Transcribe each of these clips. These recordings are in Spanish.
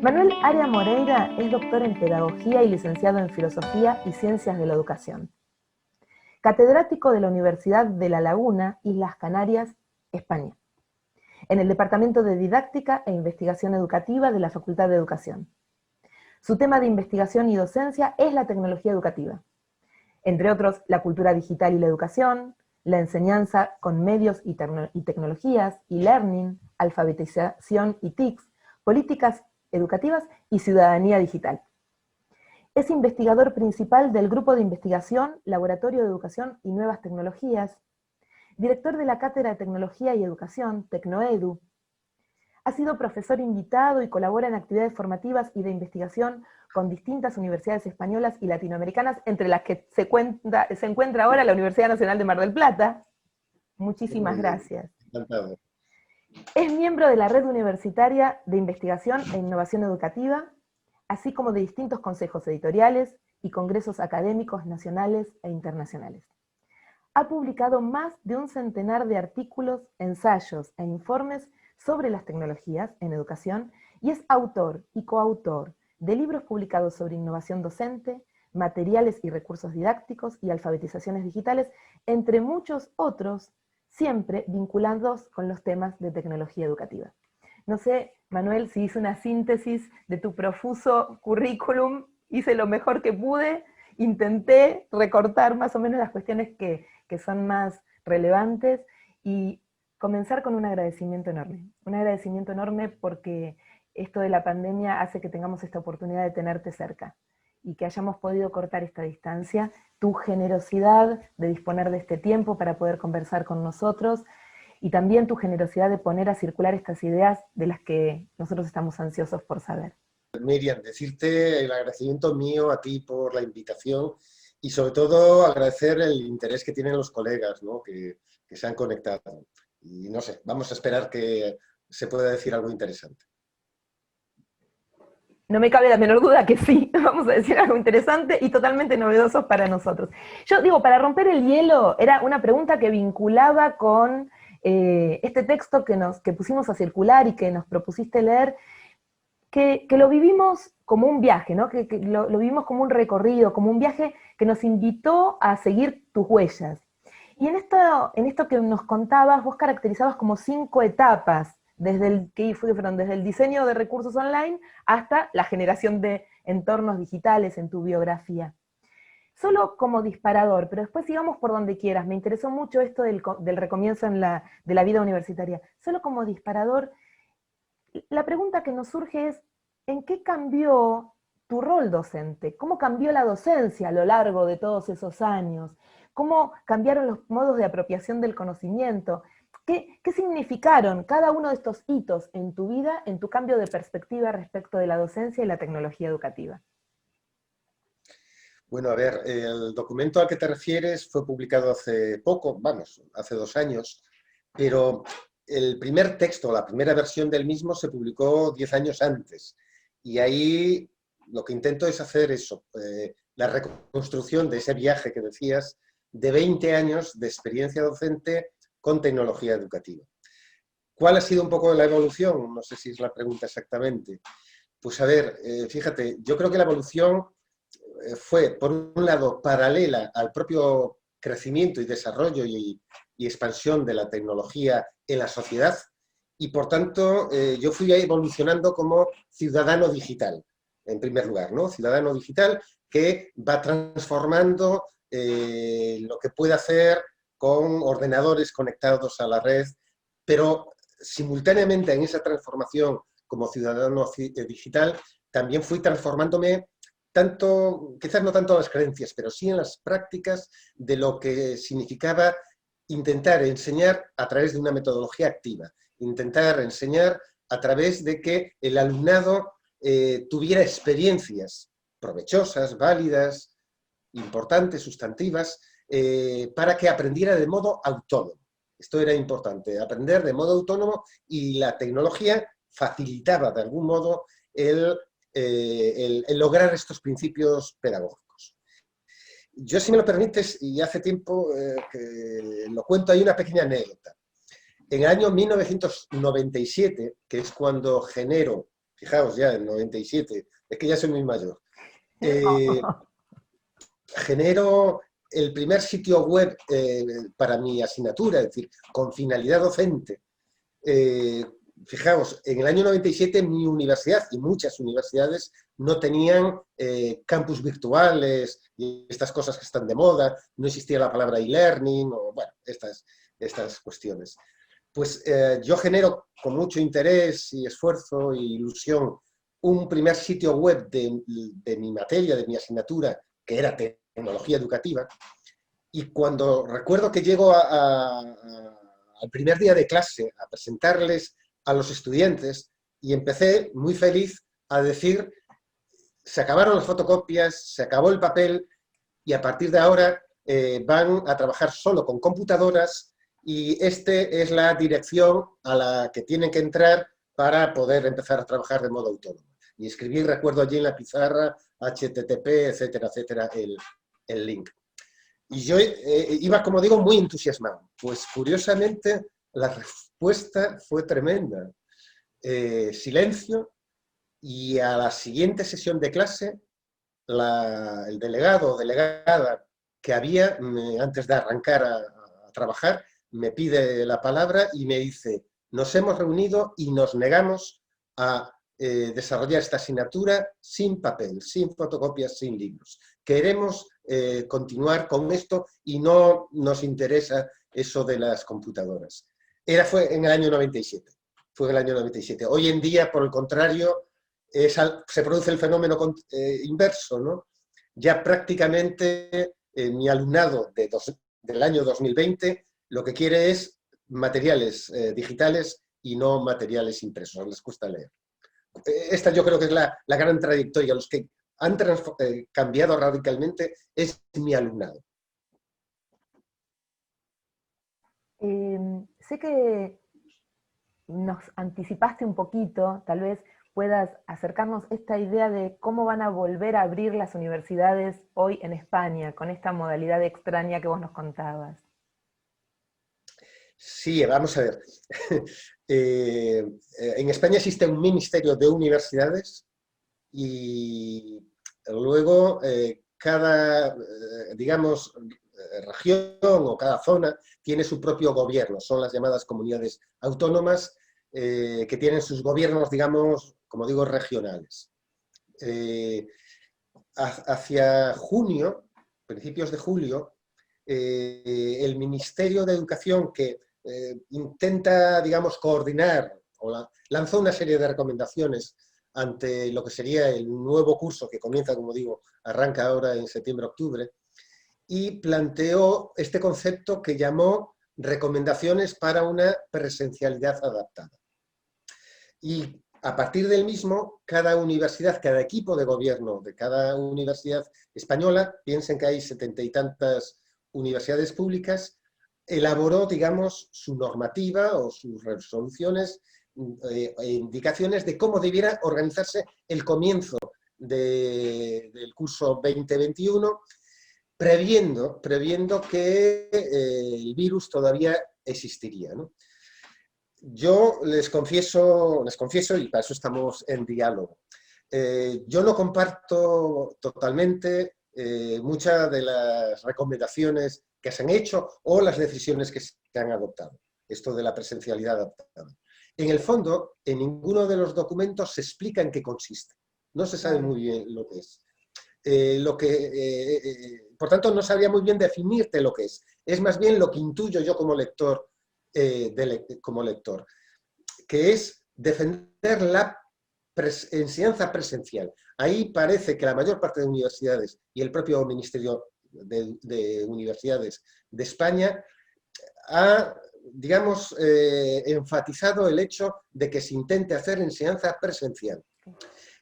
Manuel Aria Moreira es doctor en Pedagogía y licenciado en Filosofía y Ciencias de la Educación. Catedrático de la Universidad de La Laguna, Islas Canarias, España, en el Departamento de Didáctica e Investigación Educativa de la Facultad de Educación. Su tema de investigación y docencia es la tecnología educativa. Entre otros, la cultura digital y la educación, la enseñanza con medios y tecnologías, e-learning, alfabetización y TICs, políticas educativas y ciudadanía digital. Es investigador principal del Grupo de Investigación, Laboratorio de Educación y Nuevas Tecnologías, director de la Cátedra de Tecnología y Educación, Tecnoedu. Ha sido profesor invitado y colabora en actividades formativas y de investigación con distintas universidades españolas y latinoamericanas, entre las que se encuentra ahora la Universidad Nacional de Mar del Plata. Muchísimas gracias. Encantado. Es miembro de la Red Universitaria de Investigación e Innovación Educativa, así como de distintos consejos editoriales y congresos académicos nacionales e internacionales. Ha publicado más de un centenar de artículos, ensayos e informes sobre las tecnologías en educación y es autor y coautor de libros publicados sobre innovación docente, materiales y recursos didácticos y alfabetizaciones digitales, entre muchos otros, siempre vinculados con los temas de tecnología educativa. No sé, Manuel, si hice una síntesis de tu profuso currículum, hice lo mejor que pude, intenté recortar más o menos las cuestiones que son más relevantes y comenzar con un agradecimiento enorme porque esto de la pandemia hace que tengamos esta oportunidad de tenerte cerca y que hayamos podido cortar esta distancia, tu generosidad de disponer de este tiempo para poder conversar con nosotros, y también tu generosidad de poner a circular estas ideas de las que nosotros estamos ansiosos por saber. Miriam, decirte el agradecimiento mío a ti por la invitación y sobre todo agradecer el interés que tienen los colegas, ¿no? que se han conectado. Y no sé, vamos a esperar que se pueda decir algo interesante. No me cabe la menor duda que sí, vamos a decir algo interesante y totalmente novedoso para nosotros. Yo digo, para romper el hielo, era una pregunta que vinculaba con este texto que pusimos a circular y que nos propusiste leer, que lo vivimos como un viaje, ¿no? que lo vivimos como un recorrido, como un viaje que nos invitó a seguir tus huellas. Y en esto que nos contabas, vos caracterizabas como 5 etapas, desde el diseño de recursos online hasta la generación de entornos digitales en tu biografía. Solo como disparador, pero después sigamos por donde quieras, me interesó mucho esto del recomienzo de la vida universitaria. Solo como disparador, la pregunta que nos surge es, ¿en qué cambió tu rol docente? ¿Cómo cambió la docencia a lo largo de todos esos años? ¿Cómo cambiaron los modos de apropiación del conocimiento? ¿Qué significaron cada uno de estos hitos en tu vida, en tu cambio de perspectiva respecto de la docencia y la tecnología educativa? Bueno, a ver, el documento al que te refieres fue publicado hace poco, vamos, hace 2 años, pero el primer texto, la primera versión del mismo se publicó 10 años antes. Y ahí lo que intento es hacer eso, la reconstrucción de ese viaje que decías, de 20 años de experiencia docente con tecnología educativa. ¿Cuál ha sido un poco la evolución? No sé si es la pregunta exactamente. Pues a ver, fíjate, yo creo que la evolución fue, por un lado, paralela al propio crecimiento y desarrollo y expansión de la tecnología en la sociedad, y por tanto yo fui evolucionando como ciudadano digital, en primer lugar, ¿no? Ciudadano digital que va transformando lo que puede hacer con ordenadores conectados a la red, pero simultáneamente en esa transformación como ciudadano digital también fui transformándome tanto, quizás no tanto en las creencias, pero sí en las prácticas de lo que significaba intentar enseñar a través de una metodología activa, intentar enseñar a través de que el alumnado tuviera experiencias provechosas, válidas, importantes, sustantivas, para que aprendiera de modo autónomo. Esto era importante, aprender de modo autónomo, y la tecnología facilitaba de algún modo el lograr estos principios pedagógicos. Yo, si me lo permites, y hace tiempo que lo cuento, hay una pequeña anécdota. En el año 1997, que es cuando genero fijaos ya, en 97, es que ya soy muy mayor. Eh, Genero el primer sitio web para mi asignatura, es decir, con finalidad docente. Fijaos, en el año 97 mi universidad y muchas universidades no tenían campus virtuales y estas cosas que están de moda, no existía la palabra e-learning, o bueno, estas cuestiones. Pues yo genero con mucho interés y esfuerzo e ilusión un primer sitio web de mi materia, de mi asignatura, que era tecnología educativa, y cuando recuerdo que llego al primer día de clase a presentarles a los estudiantes, y empecé muy feliz a decir, se acabaron las fotocopias, se acabó el papel, y a partir de ahora van a trabajar solo con computadoras, y este es la dirección a la que tienen que entrar para poder empezar a trabajar de modo autónomo. Y escribí, recuerdo allí en la pizarra, HTTP, etcétera, etcétera, el link. Y yo iba, como digo, muy entusiasmado. Pues curiosamente la respuesta fue tremenda. Silencio, y a la siguiente sesión de clase, el delegado o delegada que había, antes de arrancar a trabajar, me pide la palabra y me dice, nos hemos reunido y nos negamos a desarrollar esta asignatura sin papel, sin fotocopias, sin libros. Queremos continuar con esto y no nos interesa eso de las computadoras. Fue en el año 97. Fue en el año 97. Hoy en día, por el contrario, se produce el fenómeno inverso, ¿no? Ya prácticamente mi alumnado del año 2020 lo que quiere es materiales digitales y no materiales impresos, les cuesta leer. Esta yo creo que es la gran trayectoria. Los que han cambiado radicalmente es mi alumnado. Sé que nos anticipaste un poquito, tal vez puedas acercarnos esta idea de cómo van a volver a abrir las universidades hoy en España, con esta modalidad extraña que vos nos contabas. Sí, vamos a ver. En España existe un ministerio de universidades y luego cada, digamos, región o cada zona tiene su propio gobierno. Son las llamadas comunidades autónomas que tienen sus gobiernos, digamos, como digo, regionales. Hacia junio, principios de julio, el Ministerio de Educación, que intenta, digamos, coordinar, lanzó una serie de recomendaciones ante lo que sería el nuevo curso que comienza, como digo, arranca ahora en septiembre-octubre, y planteó este concepto que llamó recomendaciones para una presencialidad adaptada. Y a partir del mismo, cada universidad, cada equipo de gobierno de cada universidad española, piensen que hay 70 y tantas universidades públicas, elaboró, digamos, su normativa o sus resoluciones e indicaciones de cómo debiera organizarse el comienzo del curso 2021, previendo que el virus todavía existiría, ¿no? Yo les confieso, y para eso estamos en diálogo, yo no comparto totalmente muchas de las recomendaciones que se han hecho o las decisiones que se han adoptado, esto de la presencialidad adaptada. En el fondo, en ninguno de los documentos se explica en qué consiste. No se sabe muy bien lo que es. Por tanto, no sabría muy bien definirte lo que es. Es más bien lo que intuyo yo como lector, que es defender la enseñanza presencial. Ahí parece que la mayor parte de universidades y el propio Ministerio de Universidades de España ha, digamos, enfatizado el hecho de que se intente hacer enseñanza presencial.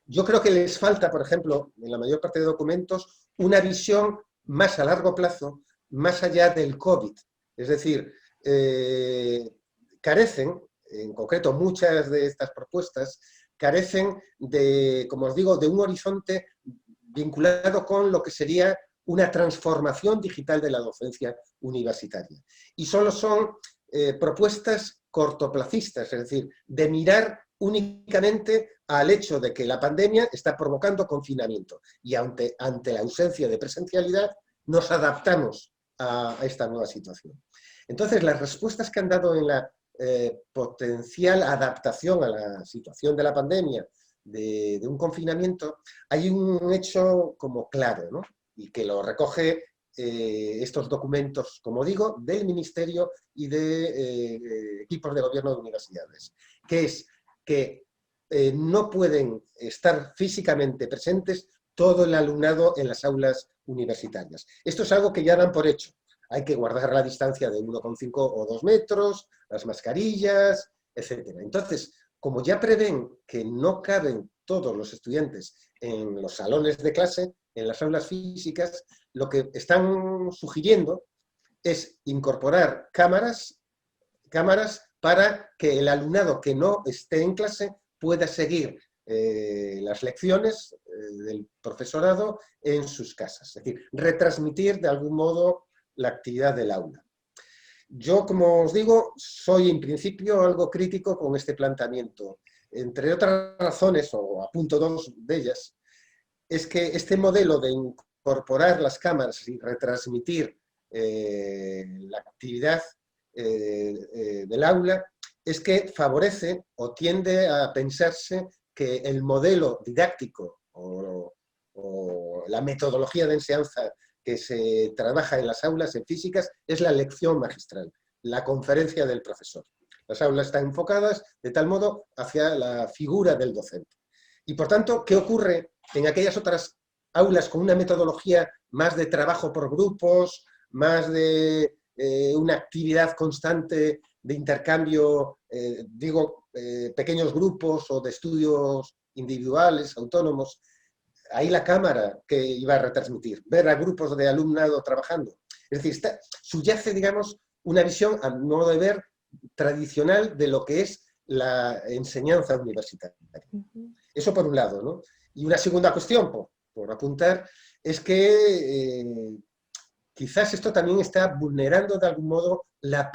Yo creo que les falta, por ejemplo, en la mayor parte de documentos, una visión más a largo plazo, más allá del COVID. Es decir, carecen, en concreto muchas de estas propuestas, carecen de, como os digo, de un horizonte vinculado con lo que sería una transformación digital de la docencia universitaria. Y solo son propuestas cortoplacistas, es decir, de mirar únicamente al hecho de que la pandemia está provocando confinamiento y ante la ausencia de presencialidad nos adaptamos a esta nueva situación. Entonces, las respuestas que han dado en la potencial adaptación a la situación de la pandemia, de un confinamiento, hay un hecho como claro, ¿no? Y que lo recoge estos documentos, como digo, del Ministerio y de equipos de gobierno de universidades, que es que no pueden estar físicamente presentes todo el alumnado en las aulas universitarias. Esto es algo que ya dan por hecho. Hay que guardar la distancia de 1,5 o 2 metros, las mascarillas, etc. Entonces, como ya prevén que no caben todos los estudiantes en los salones de clase, en las aulas físicas, lo que están sugiriendo es incorporar cámaras para que el alumnado que no esté en clase pueda seguir las lecciones del profesorado en sus casas. Es decir, retransmitir de algún modo la actividad del aula. Yo, como os digo, soy en principio algo crítico con este planteamiento. Entre otras razones, o apunto dos de ellas, es que este modelo de incorporar las cámaras y retransmitir la actividad del aula es que favorece o tiende a pensarse que el modelo didáctico o la metodología de enseñanza que se trabaja en las aulas en físicas es la lección magistral, la conferencia del profesor. Las aulas están enfocadas de tal modo hacia la figura del docente. Y por tanto, ¿qué ocurre en aquellas otras aulas con una metodología más de trabajo por grupos, más de una actividad constante de intercambio, pequeños grupos o de estudios individuales, autónomos? Ahí la cámara que iba a retransmitir, ver a grupos de alumnado trabajando. Es decir, subyace, digamos, una visión, a mi modo de ver, tradicional de lo que es la enseñanza universitaria. Eso por un lado, ¿no? Y una segunda cuestión, por apuntar, es que quizás esto también está vulnerando de algún modo la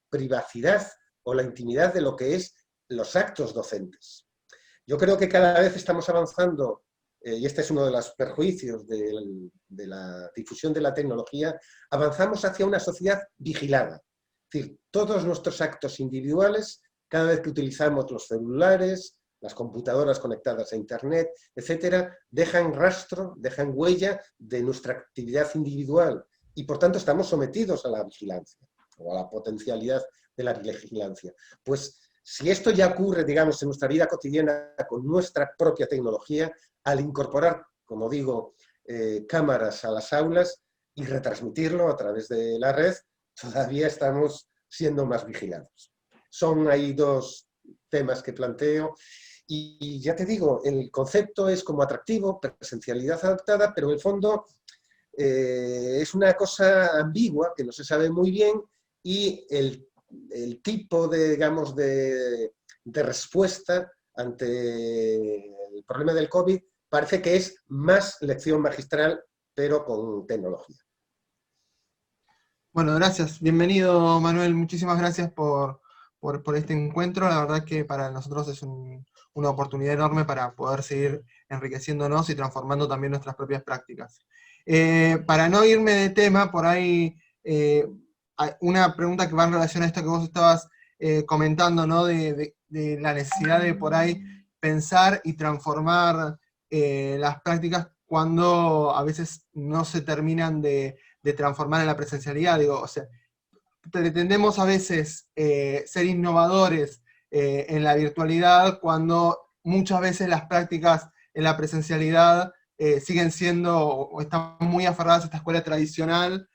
privacidad o la intimidad de lo que es los actos docentes. Yo creo que cada vez estamos avanzando, y este es uno de los perjuicios de la difusión de la tecnología, avanzamos hacia una sociedad vigilada. Es decir, todos nuestros actos individuales, cada vez que utilizamos los celulares, las computadoras conectadas a Internet, etcétera, dejan rastro, dejan huella de nuestra actividad individual y por tanto estamos sometidos a la vigilancia o a la potencialidad de la vigilancia. Pues si esto ya ocurre, digamos, en nuestra vida cotidiana con nuestra propia tecnología, al incorporar, como digo, cámaras a las aulas y retransmitirlo a través de la red, todavía estamos siendo más vigilados. Son ahí dos temas que planteo. Y ya te digo, el concepto es como atractivo, presencialidad adaptada, pero en el fondo es una cosa ambigua, que no se sabe muy bien, y el tipo de, digamos, de respuesta ante el problema del COVID parece que es más lección magistral, pero con tecnología. Bueno, gracias. Bienvenido, Manuel. Muchísimas gracias por este encuentro. La verdad que para nosotros es una oportunidad enorme para poder seguir enriqueciéndonos y transformando también nuestras propias prácticas. Para no irme de tema, por ahí una pregunta que va en relación a esto que vos estabas comentando, ¿no? De la necesidad de por ahí pensar y transformar las prácticas cuando a veces no se terminan de transformar en la presencialidad. Digo, o sea, pretendemos a veces ser innovadores en la virtualidad cuando muchas veces las prácticas en la presencialidad siguen siendo o están muy aferradas a esta escuela tradicional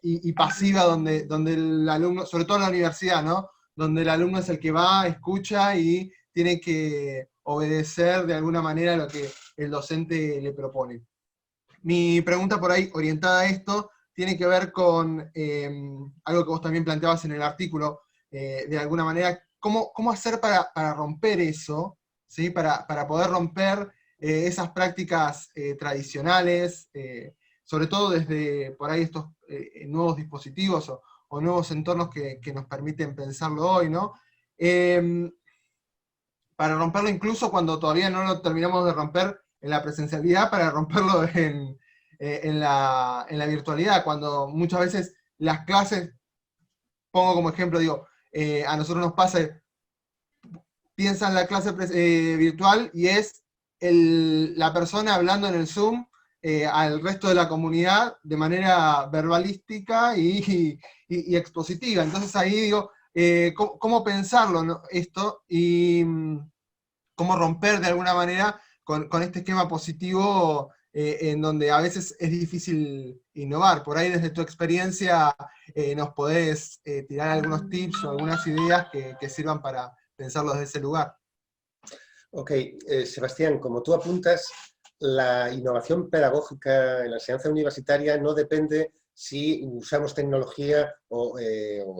y pasiva donde el alumno, sobre todo en la universidad, ¿no? Donde el alumno es el que va, escucha y tiene que obedecer de alguna manera lo que el docente le propone. Mi pregunta por ahí orientada a esto tiene que ver con algo que vos también planteabas en el artículo, de alguna manera, ¿cómo hacer para romper eso? ¿Sí? Para poder romper esas prácticas tradicionales, sobre todo desde por ahí estos nuevos dispositivos o nuevos entornos que nos permiten pensarlo hoy, ¿no? para romperlo incluso cuando todavía no lo terminamos de romper en la presencialidad, para romperlo en la virtualidad, cuando muchas veces las clases, pongo como ejemplo, digo, a nosotros nos pasa, piensan la clase virtual y es la persona hablando en el Zoom al resto de la comunidad de manera verbalística y expositiva. Entonces ahí digo, ¿cómo pensarlo, ¿no? Esto y cómo romper de alguna manera con este esquema positivo en donde a veces es difícil innovar. Por ahí desde tu experiencia nos podés tirar algunos tips o algunas ideas que sirvan para pensarlo desde ese lugar. Ok, Sebastián, como tú apuntas, la innovación pedagógica en la enseñanza universitaria no depende si usamos tecnología o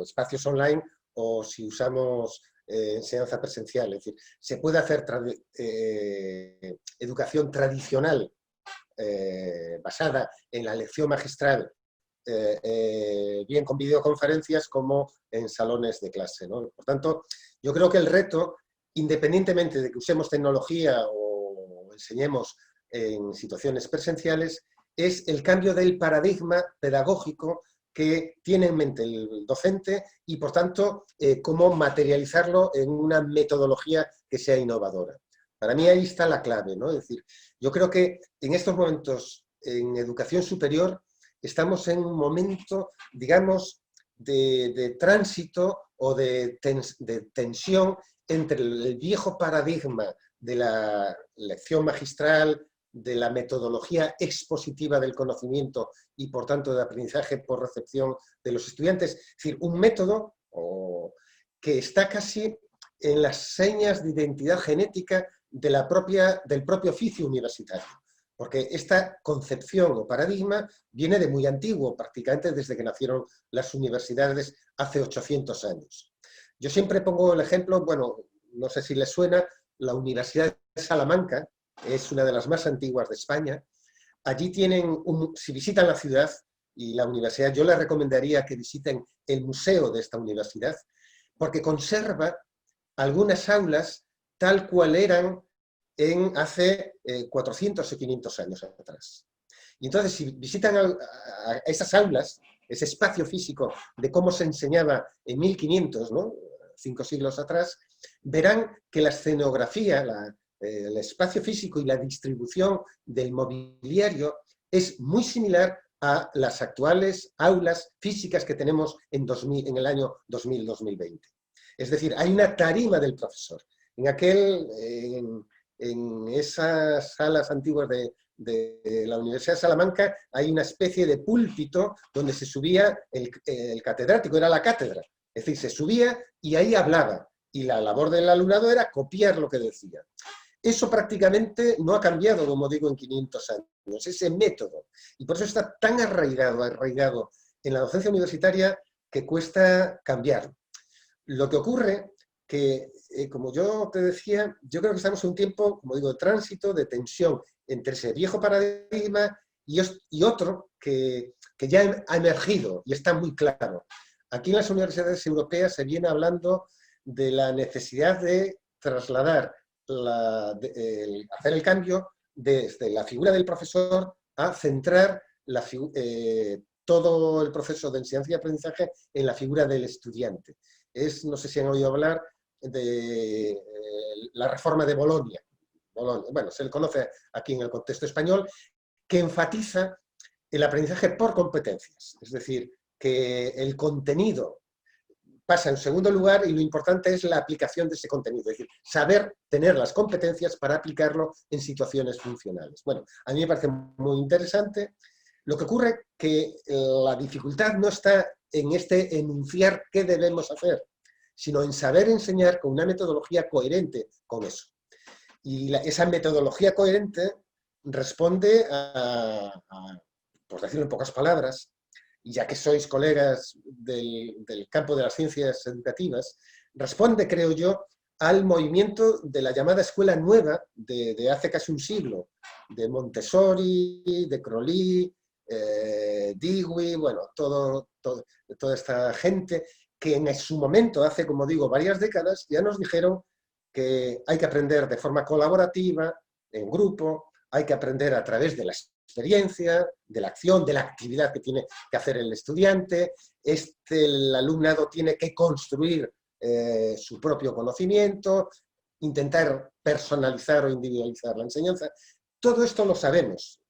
espacios online o si usamos enseñanza presencial. Es decir, se puede hacer educación tradicional basada en la lección magistral, bien con videoconferencias como en salones de clase, ¿no? Por tanto, yo creo que el reto, independientemente de que usemos tecnología o enseñemos en situaciones presenciales, es el cambio del paradigma pedagógico que tiene en mente el docente y, por tanto, cómo materializarlo en una metodología que sea innovadora. Para mí ahí está la clave, ¿no? Es decir, yo creo que en estos momentos en educación superior estamos en un momento, digamos, de tránsito o de tensión entre el viejo paradigma de la lección magistral, de la metodología expositiva del conocimiento y, por tanto, de aprendizaje por recepción de los estudiantes. Es decir, un método que está casi en las señas de identidad genética del propio oficio universitario. Porque esta concepción o paradigma viene de muy antiguo, prácticamente desde que nacieron las universidades hace 800 años. Yo siempre pongo el ejemplo, bueno, no sé si les suena, la Universidad de Salamanca es una de las más antiguas de España. Allí tienen, si visitan la ciudad y la universidad, yo les recomendaría que visiten el museo de esta universidad, porque conserva algunas aulas tal cual eran hace 400 o 500 años atrás. Y entonces, si visitan a esas aulas, ese espacio físico de cómo se enseñaba en 1500, ¿no? 5 siglos atrás, verán que la escenografía, el espacio físico y la distribución del mobiliario es muy similar a las actuales aulas físicas que tenemos en el año 2000-2020. Es decir, hay una tarima del profesor. En esas salas antiguas de la Universidad de Salamanca hay una especie de púlpito donde se subía el catedrático, era la cátedra. Es decir, se subía y ahí hablaba. Y la labor del alumnado era copiar lo que decía. Eso prácticamente no ha cambiado, como digo, en 500 años, ese método. Y por eso está tan arraigado en la docencia universitaria que cuesta cambiarlo. Lo que ocurre que, como yo te decía, yo creo que estamos en un tiempo, como digo, de tránsito, de tensión entre ese viejo paradigma y otro que ya ha emergido y está muy claro. Aquí en las universidades europeas se viene hablando de la necesidad de trasladar, hacer el cambio desde la figura del profesor a centrar todo el proceso de enseñanza y aprendizaje en la figura del estudiante. No sé si han oído hablar de la reforma de Bolonia. Bueno, se le conoce aquí en el contexto español, que enfatiza el aprendizaje por competencias. Es decir, que el contenido pasa en segundo lugar y lo importante es la aplicación de ese contenido. Es decir, saber tener las competencias para aplicarlo en situaciones funcionales. Bueno, a mí me parece muy interesante. Lo que ocurre es que la dificultad no está en enunciar qué debemos hacer, sino en saber enseñar con una metodología coherente con eso. Y esa metodología coherente responde por decirlo en pocas palabras, y ya que sois colegas del campo de las ciencias educativas, responde, creo yo, al movimiento de la llamada escuela nueva de hace casi un siglo, de Montessori, de Crowley, Dewey, bueno, toda esta gente que en su momento, hace, como digo, varias décadas, ya nos dijeron que hay que aprender de forma colaborativa, en grupo, hay que aprender a través de la experiencia, de la acción, de la actividad que tiene que hacer el estudiante. El alumnado tiene que construir su propio conocimiento, intentar personalizar o individualizar la enseñanza. Todo esto lo sabemos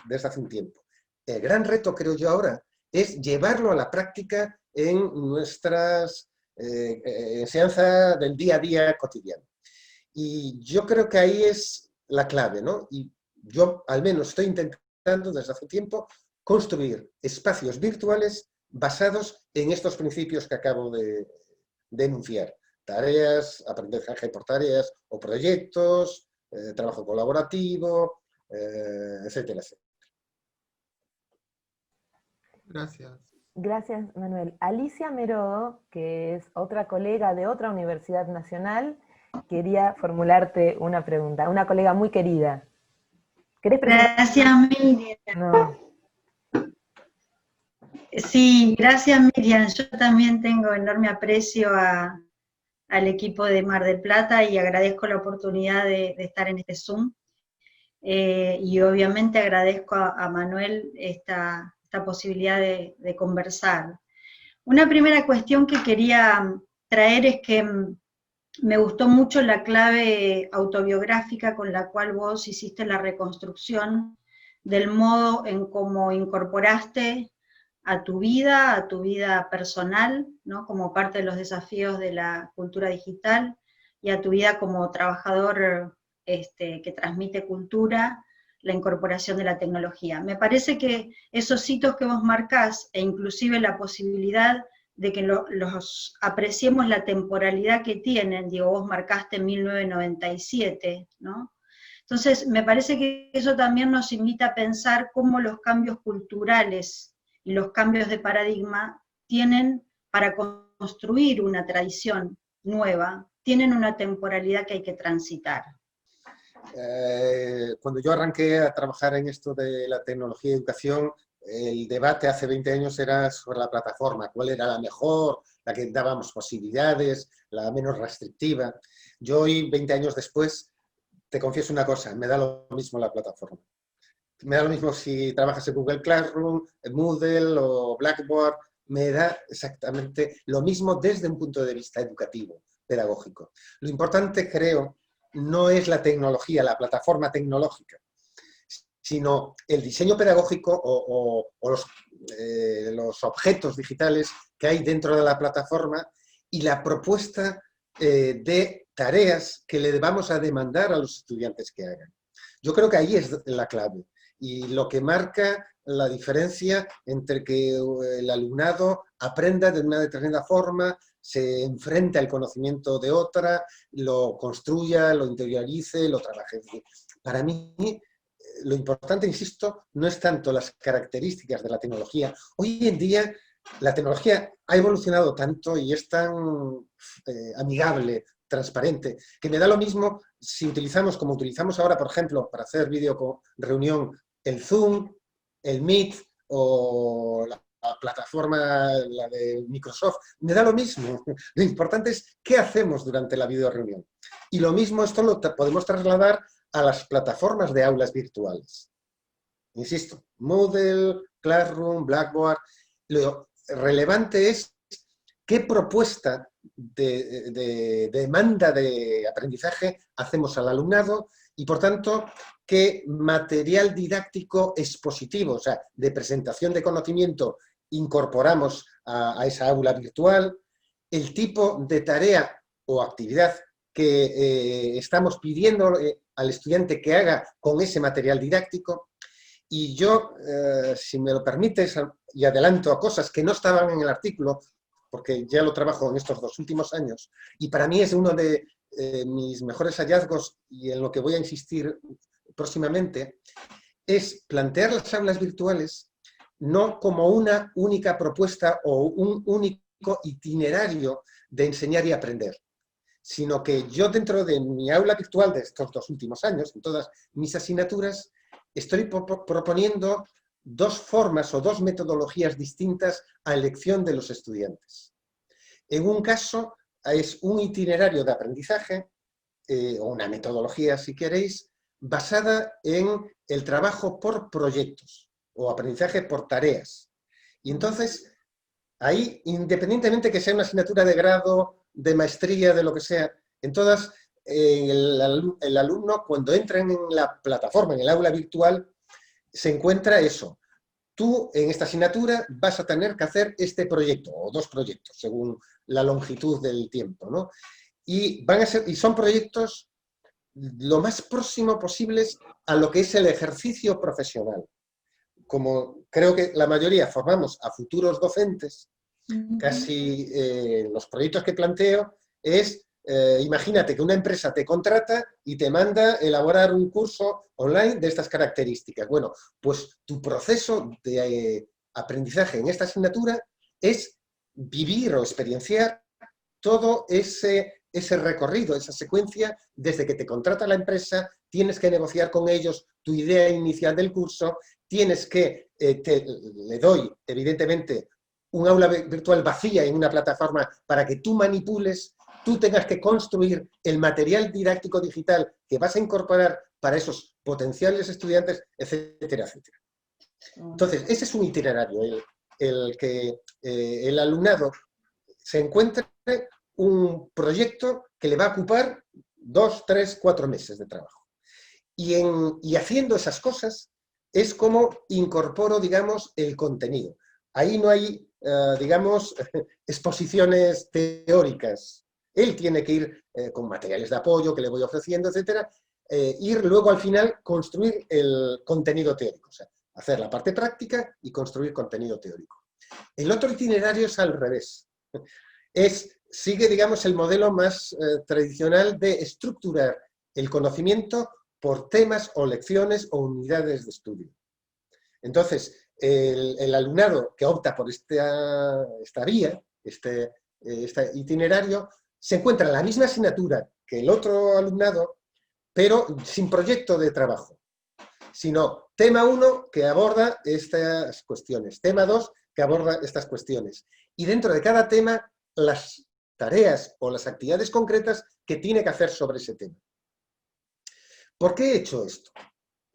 desde hace un tiempo. El gran reto, creo yo ahora, es llevarlo a la práctica en nuestras enseñanzas del día a día cotidiano. Y yo creo que ahí es la clave, ¿no? Y yo al menos estoy intentando desde hace tiempo construir espacios virtuales basados en estos principios que acabo de enunciar. Tareas, aprendizaje por tareas o proyectos, trabajo colaborativo, etcétera, etcétera. Gracias. Gracias, Manuel. Alicia Merodo, que es otra colega de otra universidad nacional, quería formularte una pregunta. Una colega muy querida. ¿Querés presentar? Gracias, Miriam. No. Sí, gracias, Miriam. Yo también tengo enorme aprecio al equipo de Mar del Plata y agradezco la oportunidad de estar en este Zoom. Y obviamente agradezco a Manuel esta posibilidad de conversar. Una primera cuestión que quería traer es que me gustó mucho la clave autobiográfica con la cual vos hiciste la reconstrucción del modo en cómo incorporaste a tu vida personal, ¿no? Como parte de los desafíos de la cultura digital, y a tu vida como trabajador que transmite cultura, la incorporación de la tecnología. Me parece que esos hitos que vos marcás, e inclusive la posibilidad de que los apreciemos la temporalidad que tienen, digo, vos marcaste 1997, ¿no? Entonces, me parece que eso también nos invita a pensar cómo los cambios culturales y los cambios de paradigma tienen, para construir una tradición nueva, tienen una temporalidad que hay que transitar. Cuando yo arranqué a trabajar en esto de la tecnología y educación, el debate hace 20 años era sobre la plataforma, cuál era la mejor, la que dábamos posibilidades, la menos restrictiva. Yo hoy, 20 años después, te confieso una cosa, me da lo mismo la plataforma. Me da lo mismo si trabajas en Google Classroom, en Moodle o Blackboard, me da exactamente lo mismo desde un punto de vista educativo, pedagógico. Lo importante, creo, no es la tecnología, la plataforma tecnológica, sino el diseño pedagógico o los objetos digitales que hay dentro de la plataforma y la propuesta de tareas que le vamos a demandar a los estudiantes que hagan. Yo creo que ahí es la clave y lo que marca la diferencia entre que el alumnado aprenda de una determinada forma, se enfrenta al conocimiento de otra, lo construya, lo interiorice, lo trabaje. Para mí, lo importante, insisto, no es tanto las características de la tecnología. Hoy en día la tecnología ha evolucionado tanto y es tan amigable, transparente, que me da lo mismo si utilizamos, como utilizamos ahora, por ejemplo, para hacer vídeo reunión, el Zoom, el Meet o la plataforma, la de Microsoft, me da lo mismo. Lo importante es qué hacemos durante la videoreunión. Y lo mismo esto lo podemos trasladar a las plataformas de aulas virtuales. Insisto, Moodle, Classroom, Blackboard. Lo relevante es qué propuesta de demanda de aprendizaje hacemos al alumnado y, por tanto, qué material didáctico expositivo, o sea, de presentación de conocimiento, incorporamos a esa aula virtual, el tipo de tarea o actividad que estamos pidiendo al estudiante que haga con ese material didáctico. Y yo, si me lo permites, y adelanto a cosas que no estaban en el artículo, porque ya lo trabajo en estos 2 últimos años, y para mí es uno de mis mejores hallazgos y en lo que voy a insistir próximamente, es plantear las aulas virtuales no como una única propuesta o un único itinerario de enseñar y aprender, sino que yo dentro de mi aula virtual de estos 2 últimos años, en todas mis asignaturas, estoy proponiendo 2 formas o 2 metodologías distintas a elección de los estudiantes. En un caso es un itinerario de aprendizaje o una metodología, si queréis, basada en el trabajo por proyectos o aprendizaje por tareas. Y entonces, ahí, independientemente que sea una asignatura de grado, de maestría, de lo que sea, en todas, el alumno, cuando entra en la plataforma, en el aula virtual, se encuentra eso. Tú, en esta asignatura, vas a tener que hacer este proyecto, o 2 proyectos, según la longitud del tiempo, ¿no? Y son proyectos lo más próximo posibles a lo que es el ejercicio profesional. Como creo que la mayoría formamos a futuros docentes, casi los proyectos que planteo es, imagínate que una empresa te contrata y te manda elaborar un curso online de estas características. Bueno, pues tu proceso de aprendizaje en esta asignatura es vivir o experienciar todo ese recorrido, esa secuencia, desde que te contrata la empresa, tienes que negociar con ellos tu idea inicial del curso, tienes que, le doy, evidentemente, un aula virtual vacía en una plataforma para que tú manipules, tú tengas que construir el material didáctico digital que vas a incorporar para esos potenciales estudiantes, etcétera, etcétera. Entonces, ese es un itinerario, el que el alumnado se encuentre un proyecto que le va a ocupar 2, 3, 4 meses de trabajo. Y haciendo esas cosas es como incorporo, digamos, el contenido. Ahí no hay, digamos, exposiciones teóricas. Él tiene que ir con materiales de apoyo que le voy ofreciendo, etcétera, ir luego al final construir el contenido teórico, o sea, hacer la parte práctica y construir contenido teórico. El otro itinerario es al revés. Sigue, digamos, el modelo más tradicional de estructurar el conocimiento por temas o lecciones o unidades de estudio. Entonces, el alumnado que opta por esta vía, este itinerario, se encuentra en la misma asignatura que el otro alumnado, pero sin proyecto de trabajo, sino tema 1 que aborda estas cuestiones, tema 2 que aborda estas cuestiones. Y dentro de cada tema, las tareas o las actividades concretas que tiene que hacer sobre ese tema. ¿Por qué he hecho esto?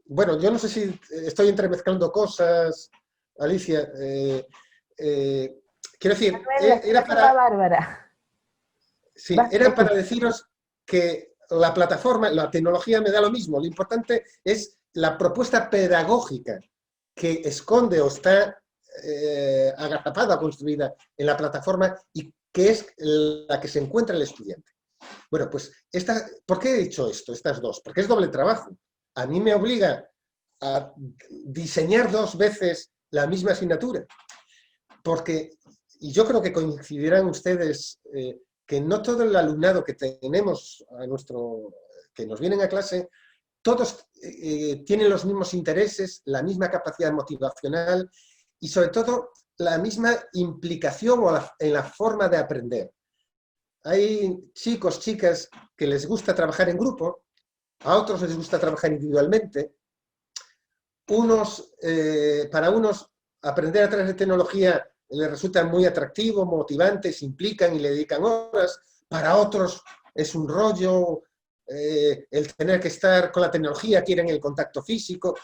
Bueno, yo no sé si estoy entremezclando cosas, Alicia. Quiero decir, Manuel, era para... Bárbara. Sí, era para deciros que la plataforma, la tecnología me da lo mismo. Lo importante es la propuesta pedagógica que esconde o está agazapada, construida en la plataforma y que es la que se encuentra el estudiante. Bueno, pues, ¿por qué he dicho esto, estas dos? Porque es doble trabajo. A mí me obliga a diseñar 2 veces la misma asignatura. Y yo creo que coincidirán ustedes que no todo el alumnado que tenemos que nos vienen a clase, todos tienen los mismos intereses, la misma capacidad motivacional y sobre todo la misma implicación en la forma de aprender. Hay chicos, chicas que les gusta trabajar en grupo, a otros les gusta trabajar individualmente. Para unos aprender a través de tecnología les resulta muy atractivo, motivante, se implican y le dedican horas. Para otros es un rollo el tener que estar con la tecnología, quieren el contacto físico.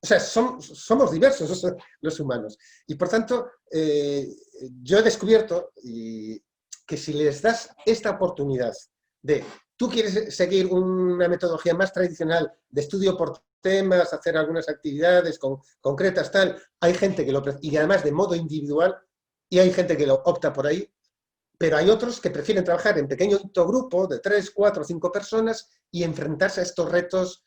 O sea, somos diversos los humanos. Y por tanto, yo he descubierto que si les das esta oportunidad de, tú quieres seguir una metodología más tradicional de estudio por temas, hacer algunas actividades concretas, tal, hay gente que y además de modo individual, y hay gente que lo opta por ahí, pero hay otros que prefieren trabajar en pequeño grupo de 3, 4, 5 personas y enfrentarse a estos retos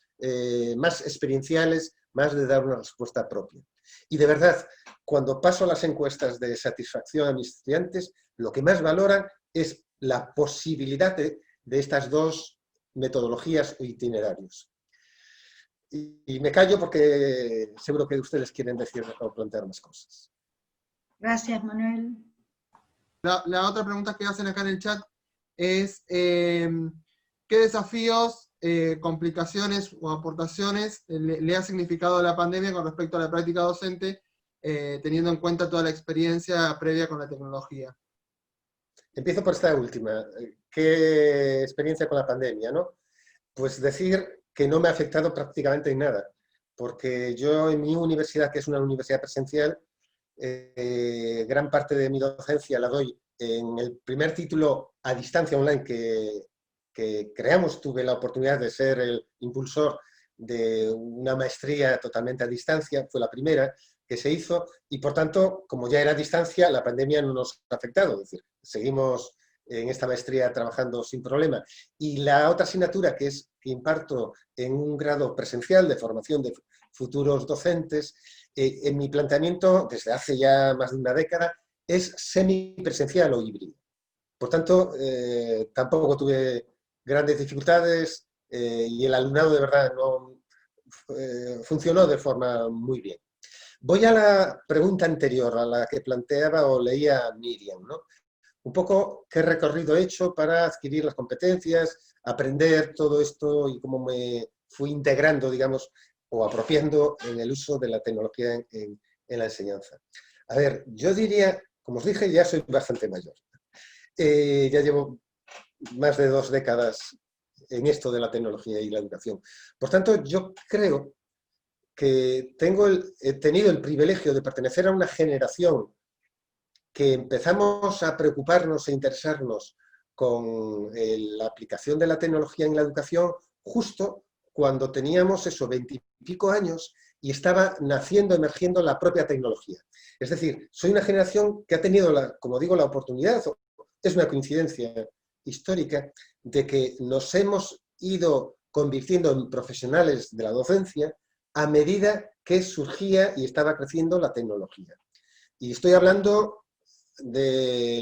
más experienciales, más de dar una respuesta propia. Y de verdad, cuando paso las encuestas de satisfacción a mis estudiantes, lo que más valoran es la posibilidad de estas 2 metodologías o itinerarios. Y me callo porque seguro que ustedes quieren decir o plantear más cosas. Gracias, Manuel. La otra pregunta que hacen acá en el chat es ¿qué desafíos, complicaciones o aportaciones le ha significado la pandemia con respecto a la práctica docente, teniendo en cuenta toda la experiencia previa con la tecnología? Empiezo por esta última. ¿Qué experiencia con la pandemia, no? Pues decir que no me ha afectado prácticamente en nada, porque yo en mi universidad, que es una universidad presencial, gran parte de mi docencia la doy en el primer título a distancia online que creamos. Tuve la oportunidad de ser el impulsor de una maestría totalmente a distancia, fue la primera que se hizo, y por tanto, como ya era a distancia, la pandemia no nos ha afectado, es decir, seguimos en esta maestría trabajando sin problema. Y la otra asignatura que imparto en un grado presencial de formación de futuros docentes, en mi planteamiento, desde hace ya más de una década, es semipresencial o híbrido. Por tanto, tampoco tuve grandes dificultades y el alumnado de verdad no funcionó de forma muy bien. Voy a la pregunta anterior, a la que planteaba o leía Miriam, ¿no? Un poco qué recorrido he hecho para adquirir las competencias, aprender todo esto y cómo me fui integrando, digamos, o apropiando en el uso de la tecnología en la enseñanza. A ver, yo diría, como os dije, ya soy bastante mayor. Ya llevo más de 2 décadas en esto de la tecnología y la educación. Por tanto, yo creo que he tenido el privilegio de pertenecer a una generación que empezamos a preocuparnos e interesarnos con la aplicación de la tecnología en la educación justo cuando teníamos esos 20 y pico años y estaba naciendo, emergiendo la propia tecnología. Es decir, soy una generación que ha tenido, como digo, la oportunidad, es una coincidencia histórica, de que nos hemos ido convirtiendo en profesionales de la docencia a medida que surgía y estaba creciendo la tecnología. Y estoy hablando de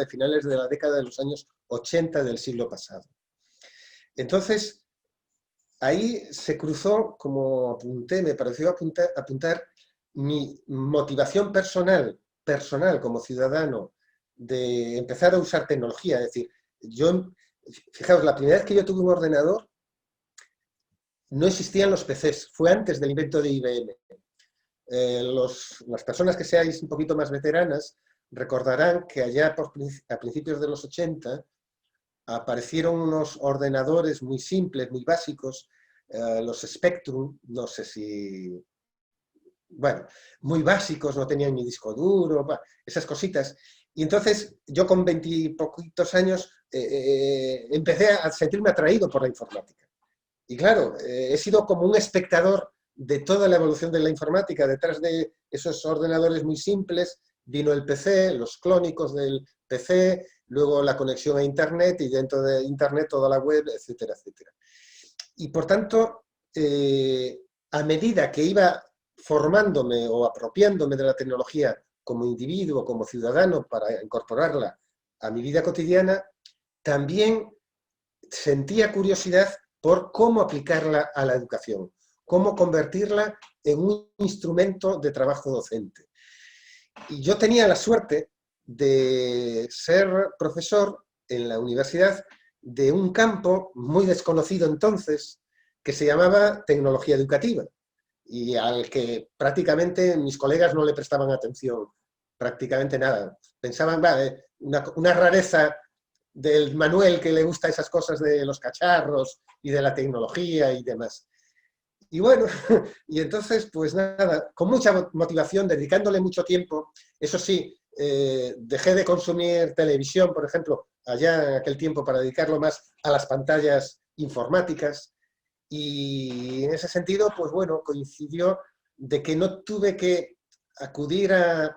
finales de la década de los años 80 del siglo pasado. Entonces, ahí se cruzó, como apunté, me pareció apuntar mi motivación personal como ciudadano de empezar a usar tecnología. Es decir, fijaos, la primera vez que yo tuve un ordenador, no existían los PCs, fue antes del invento de IBM. Las personas que seáis un poquito más veteranas recordarán que allá a principios de los 80 aparecieron unos ordenadores muy simples, muy básicos, los Spectrum, no sé si... Bueno, muy básicos, no tenían ni disco duro, esas cositas. Y entonces yo con 20 y poquitos años empecé a sentirme atraído por la informática. Y claro, he sido como un espectador de toda la evolución de la informática. Detrás de esos ordenadores muy simples vino el PC, los clónicos del PC, luego la conexión a Internet y dentro de Internet toda la web, etcétera, etcétera. Y por tanto, a medida que iba formándome o apropiándome de la tecnología como individuo, como ciudadano, para incorporarla a mi vida cotidiana, también sentía curiosidad por cómo aplicarla a la educación, cómo convertirla en un instrumento de trabajo docente. Y yo tenía la suerte de ser profesor en la universidad de un campo muy desconocido entonces, que se llamaba tecnología educativa, y al que prácticamente mis colegas no le prestaban atención, prácticamente nada. Pensaban, una rareza del Manuel que le gusta esas cosas de los cacharros y de la tecnología y demás. Y bueno, y entonces, pues nada, con mucha motivación, dedicándole mucho tiempo. Eso sí, dejé de consumir televisión, por ejemplo, allá en aquel tiempo, para dedicarlo más a las pantallas informáticas. Y en ese sentido, pues bueno, coincidió de que no tuve que acudir a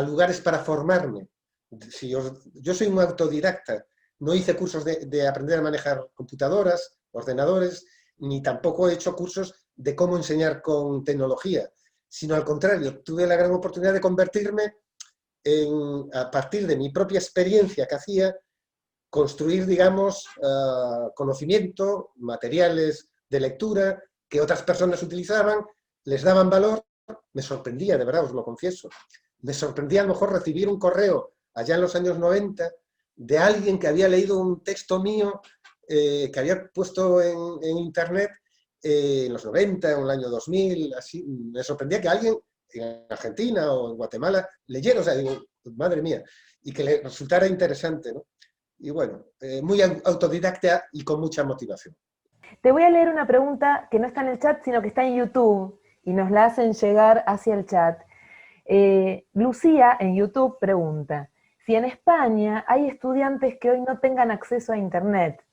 lugares para formarme. Yo soy un autodidacta, no hice cursos de aprender a manejar computadoras, ordenadores, ni tampoco he hecho cursos de cómo enseñar con tecnología, sino al contrario, tuve la gran oportunidad de convertirme a partir de mi propia experiencia que hacía, construir, digamos, conocimiento, materiales de lectura que otras personas utilizaban, les daban valor. Me sorprendía, de verdad, os lo confieso. Me sorprendía a lo mejor recibir un correo allá en los años 90 de alguien que había leído un texto mío que había puesto en internet en los 90, en el año 2000, así. Me sorprendía que alguien en Argentina o en Guatemala leyera, o sea, digo, madre mía, y que le resultara interesante, ¿no? Y bueno, muy autodidacta y con mucha motivación. Te voy a leer una pregunta que no está en el chat, sino que está en YouTube, y nos la hacen llegar hacia el chat. Lucía en YouTube pregunta, si en España hay estudiantes que hoy no tengan acceso a Internet,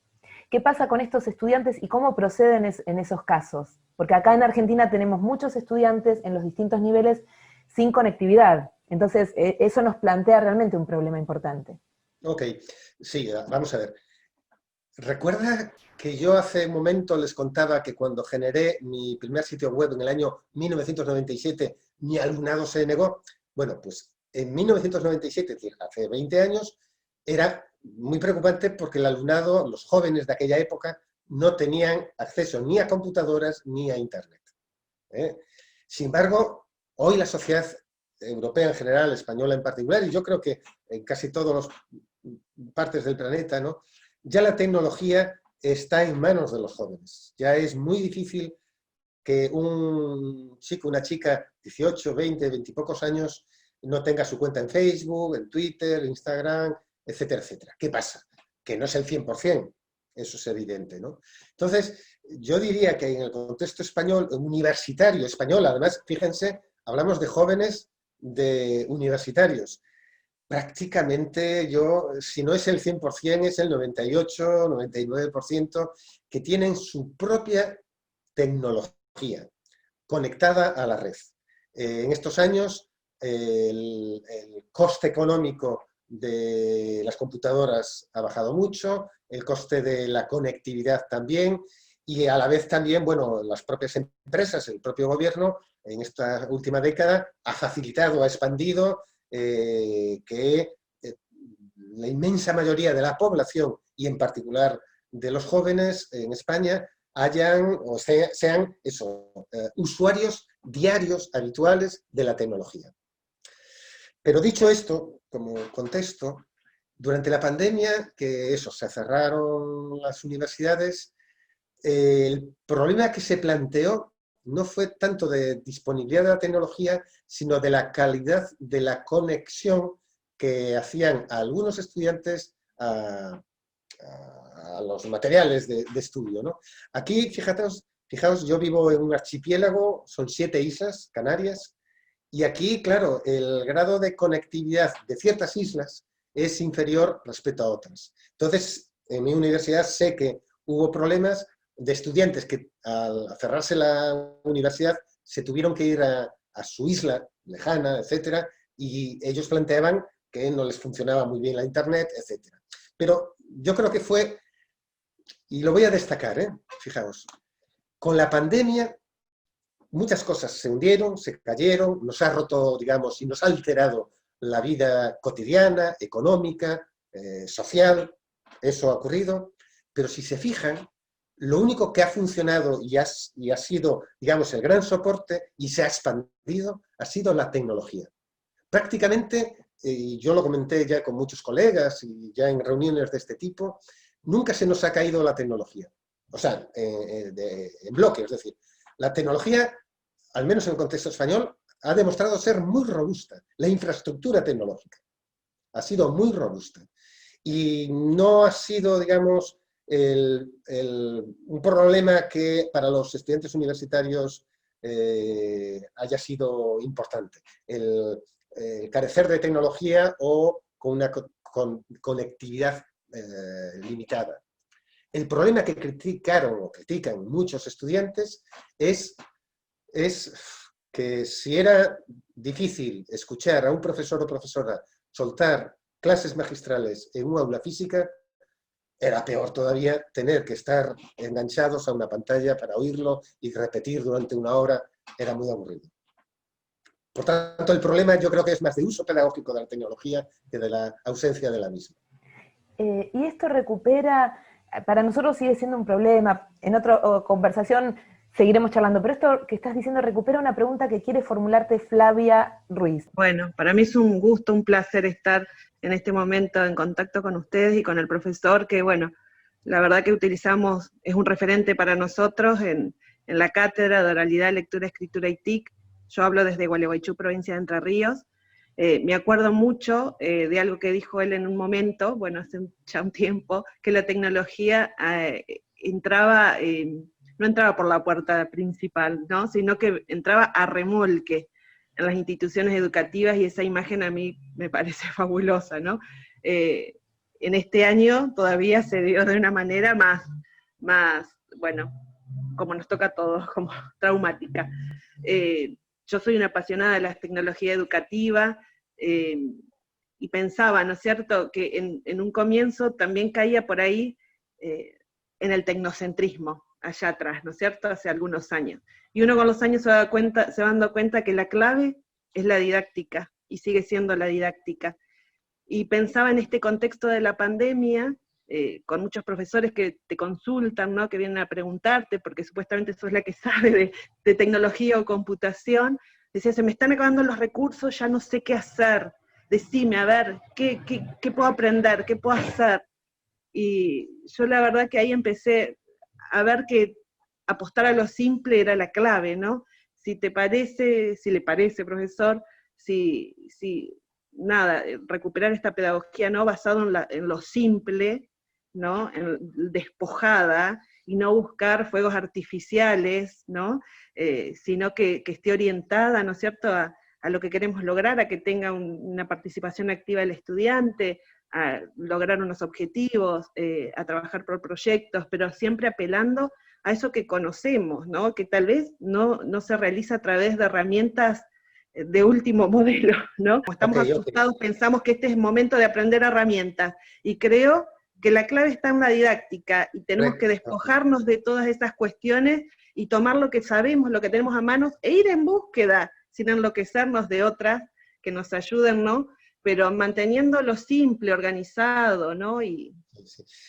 ¿qué pasa con estos estudiantes y cómo proceden en esos casos? Porque acá en Argentina tenemos muchos estudiantes en los distintos niveles sin conectividad. Entonces, eso nos plantea realmente un problema importante. Ok, sí, vamos a ver. Recuerda que yo hace un momento les contaba que cuando generé mi primer sitio web en el año 1997, mi alumnado se negó. Bueno, pues en 1997, es decir, hace 20 años, era muy preocupante porque el alumnado, los jóvenes de aquella época, no tenían acceso ni a computadoras ni a Internet. Sin embargo, hoy la sociedad europea en general, española en particular, y yo creo que en casi todas las partes del planeta, ¿no?, ya la tecnología está en manos de los jóvenes. Ya es muy difícil que un chico, una chica, 18, 20, 20 y pocos años, no tenga su cuenta en Facebook, en Twitter, Instagram, etcétera, etcétera. ¿Qué pasa? Que no es el 100%, eso es evidente, ¿no? Entonces, yo diría que en el contexto español, universitario español, además, fíjense, hablamos de jóvenes de universitarios. Prácticamente yo, si no es el 100%, es el 98, 99% que tienen su propia tecnología conectada a la red. En estos años, el coste económico de las computadoras ha bajado mucho, el coste de la conectividad también, y a la vez también, bueno, las propias empresas, el propio gobierno, en esta última década, ha facilitado, ha expandido que la inmensa mayoría de la población, y en particular de los jóvenes en España, sean usuarios diarios, habituales de la tecnología. Pero dicho esto, como contexto, durante la pandemia, que se cerraron las universidades, el problema que se planteó no fue tanto de disponibilidad de la tecnología, sino de la calidad de la conexión que hacían algunos estudiantes a los materiales de estudio, ¿no? Aquí, fijaos, yo vivo en un archipiélago, son 7 islas, Canarias, y aquí, claro, el grado de conectividad de ciertas islas es inferior respecto a otras. Entonces, en mi universidad sé que hubo problemas de estudiantes que al cerrarse la universidad se tuvieron que ir a su isla lejana, etcétera, y ellos planteaban que no les funcionaba muy bien la internet, etcétera. Pero yo creo que fue, y lo voy a destacar, fijaos, con la pandemia muchas cosas se hundieron, se cayeron, nos ha roto, digamos, y nos ha alterado la vida cotidiana, económica, social, eso ha ocurrido, pero si se fijan, lo único que ha funcionado y ha sido, digamos, el gran soporte y se ha expandido ha sido la tecnología. Prácticamente, y yo lo comenté ya con muchos colegas y ya en reuniones de este tipo, nunca se nos ha caído la tecnología. O sea, en bloque, es decir, la tecnología, al menos en el contexto español, ha demostrado ser muy robusta. La infraestructura tecnológica ha sido muy robusta. Y no ha sido, digamos, un problema que para los estudiantes universitarios haya sido importante. El carecer de tecnología o con una conectividad limitada. El problema que critican muchos estudiantes es que si era difícil escuchar a un profesor o profesora soltar clases magistrales en un aula física, era peor todavía tener que estar enganchados a una pantalla para oírlo y repetir durante una hora, era muy aburrido. Por tanto, el problema yo creo que es más de uso pedagógico de la tecnología que de la ausencia de la misma. Y esto recupera, para nosotros sigue siendo un problema, en otra conversación seguiremos charlando, pero esto que estás diciendo recupera una pregunta que quiere formularte Flavia Ruiz. Bueno, para mí es un gusto, un placer estar en este momento en contacto con ustedes y con el profesor, que bueno, la verdad que utilizamos, es un referente para nosotros en la cátedra de oralidad, lectura, escritura y TIC. Yo hablo desde Gualeguaychú, provincia de Entre Ríos. Me acuerdo mucho de algo que dijo él en un momento, bueno, hace ya un tiempo, que la tecnología entraba, no entraba por la puerta principal, ¿no? Sino que entraba a remolque en las instituciones educativas, y esa imagen a mí me parece fabulosa, ¿no? En este año todavía se dio de una manera más, bueno, como nos toca a todos, como traumática. Yo soy una apasionada de la tecnología educativa, y pensaba, ¿no es cierto?, que en un comienzo también caía por ahí en el tecnocentrismo, allá atrás, ¿no es cierto?, hace algunos años. Y uno con los años se va dando cuenta que la clave es la didáctica, y sigue siendo la didáctica. Y pensaba en este contexto de la pandemia, con muchos profesores que te consultan, ¿no?, que vienen a preguntarte, porque supuestamente sos la que sabe de tecnología o computación. Decía, se me están acabando los recursos, ya no sé qué hacer. Decime, a ver, ¿qué puedo aprender? ¿Qué puedo hacer? Y yo la verdad que ahí empecé a ver que apostar a lo simple era la clave, ¿no? Si le parece, profesor, nada, recuperar esta pedagogía, ¿no?, basado en lo simple, ¿no?, despojada, y no buscar fuegos artificiales, ¿no?, sino que esté orientada, ¿no es cierto?, a lo que queremos lograr, a que tenga una participación activa del estudiante, a lograr unos objetivos, a trabajar por proyectos, pero siempre apelando a eso que conocemos, ¿no?, que tal vez no se realiza a través de herramientas de último modelo, ¿no? Como estamos asustados, pensamos que este es el momento de aprender herramientas, y creo que la clave está en la didáctica, y tenemos que despojarnos de todas esas cuestiones, y tomar lo que sabemos, lo que tenemos a mano, e ir en búsqueda, sin enloquecernos de otras que nos ayuden, ¿no?, pero manteniendo lo simple, organizado, ¿no?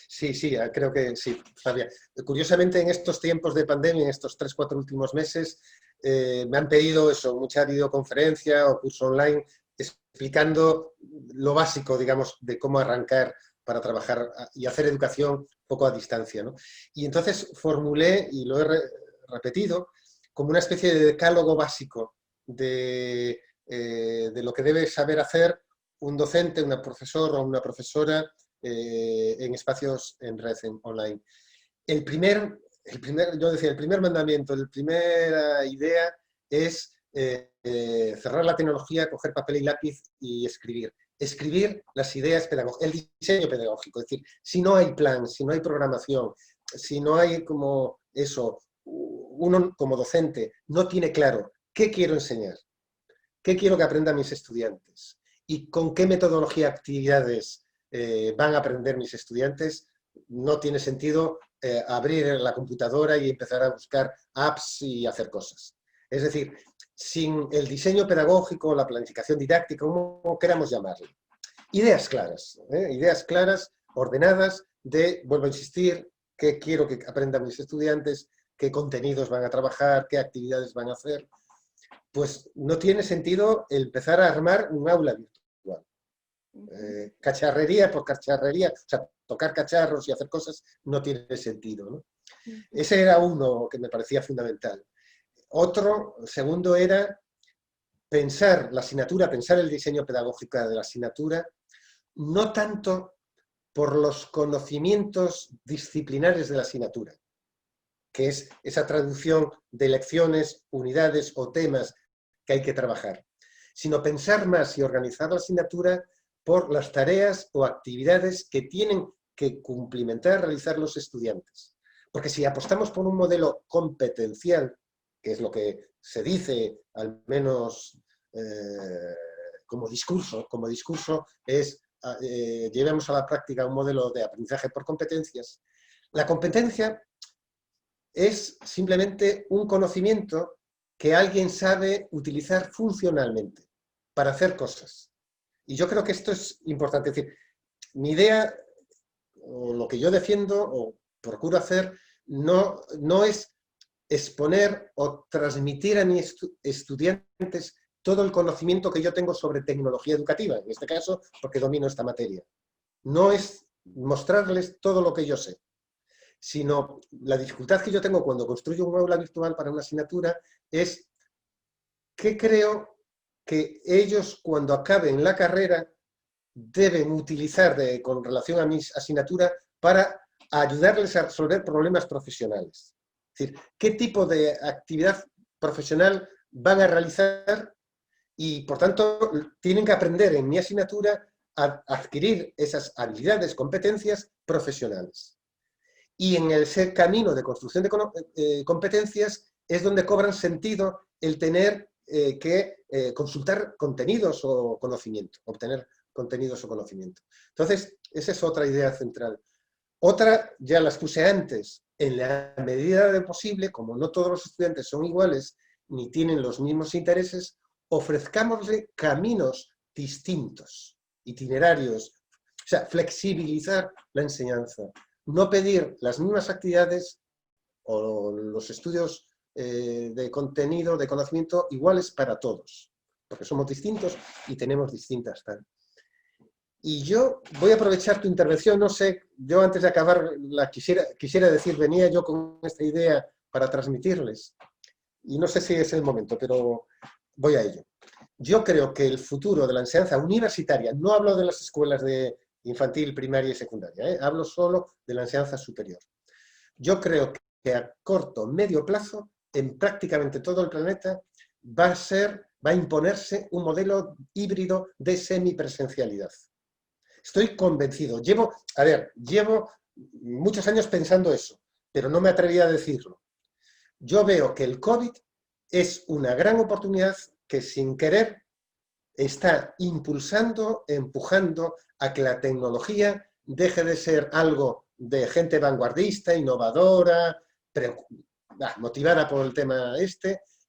Sí, creo que sí, Flavia. Curiosamente, en estos tiempos de pandemia, en estos 3-4 últimos meses, me han pedido eso, mucha videoconferencia o curso online, explicando lo básico, digamos, de cómo arrancar para trabajar y hacer educación un poco a distancia, ¿no? Y entonces formulé, y lo he repetido, como una especie de decálogo básico de lo que debe saber hacer un docente, una profesora o una profesora en espacios en red, online. El primer mandamiento, la primera idea es cerrar la tecnología, coger papel y lápiz y escribir. Escribir las ideas pedagógicas, el diseño pedagógico. Es decir, si no hay plan, si no hay programación, si no hay como eso, uno como docente no tiene claro qué quiero enseñar, qué quiero que aprendan mis estudiantes y con qué metodología, actividades van a aprender mis estudiantes, no tiene sentido abrir la computadora y empezar a buscar apps y hacer cosas. Es decir, sin el diseño pedagógico, la planificación didáctica, como queramos llamarlo. Ideas claras, ordenadas, vuelvo a insistir, qué quiero que aprendan mis estudiantes, qué contenidos van a trabajar, qué actividades van a hacer. Pues no tiene sentido empezar a armar un aula virtual. Cacharrería por cacharrería, o sea, tocar cacharros y hacer cosas no tiene sentido, ¿no? Ese era uno que me parecía fundamental. Otro, segundo, era pensar la asignatura, pensar el diseño pedagógico de la asignatura, no tanto por los conocimientos disciplinares de la asignatura, que es esa traducción de lecciones, unidades o temas que hay que trabajar, sino pensar más y organizar la asignatura por las tareas o actividades que tienen que cumplimentar, realizar los estudiantes. Porque si apostamos por un modelo competencial, que es lo que se dice, al menos como discurso es llevemos a la práctica un modelo de aprendizaje por competencias. La competencia es simplemente un conocimiento que alguien sabe utilizar funcionalmente para hacer cosas. Y yo creo que esto es importante. Es decir, mi idea, o lo que yo defiendo o procuro hacer, no es exponer o transmitir a mis estudiantes todo el conocimiento que yo tengo sobre tecnología educativa, en este caso porque domino esta materia. No es mostrarles todo lo que yo sé, sino la dificultad que yo tengo cuando construyo un aula virtual para una asignatura es qué creo que ellos cuando acaben la carrera deben utilizar con relación a mi asignatura para a ayudarles a resolver problemas profesionales. Es decir, qué tipo de actividad profesional van a realizar y, por tanto, tienen que aprender en mi asignatura a adquirir esas habilidades, competencias profesionales. Y en ese camino de construcción de competencias es donde cobran sentido el tener que consultar contenidos o conocimiento, obtener contenidos o conocimiento. Entonces, esa es otra idea central. Otra, ya las puse antes, en la medida de posible, como no todos los estudiantes son iguales ni tienen los mismos intereses, ofrezcámosle caminos distintos, itinerarios, o sea, flexibilizar la enseñanza, no pedir las mismas actividades o los estudios de contenido, de conocimiento, iguales para todos, porque somos distintos y tenemos distintas tareas. Y yo voy a aprovechar tu intervención, no sé, yo antes de acabar quisiera decir, venía yo con esta idea para transmitirles, y no sé si es el momento, pero voy a ello. Yo creo que el futuro de la enseñanza universitaria, no hablo de las escuelas de infantil, primaria y secundaria, hablo solo de la enseñanza superior. Yo creo que a corto, medio plazo, en prácticamente todo el planeta, va a imponerse un modelo híbrido de semipresencialidad. Estoy convencido. Llevo muchos años pensando eso, pero no me atreví a decirlo. Yo veo que el COVID es una gran oportunidad que sin querer está impulsando, empujando a que la tecnología deje de ser algo de gente vanguardista, innovadora, motivada por el tema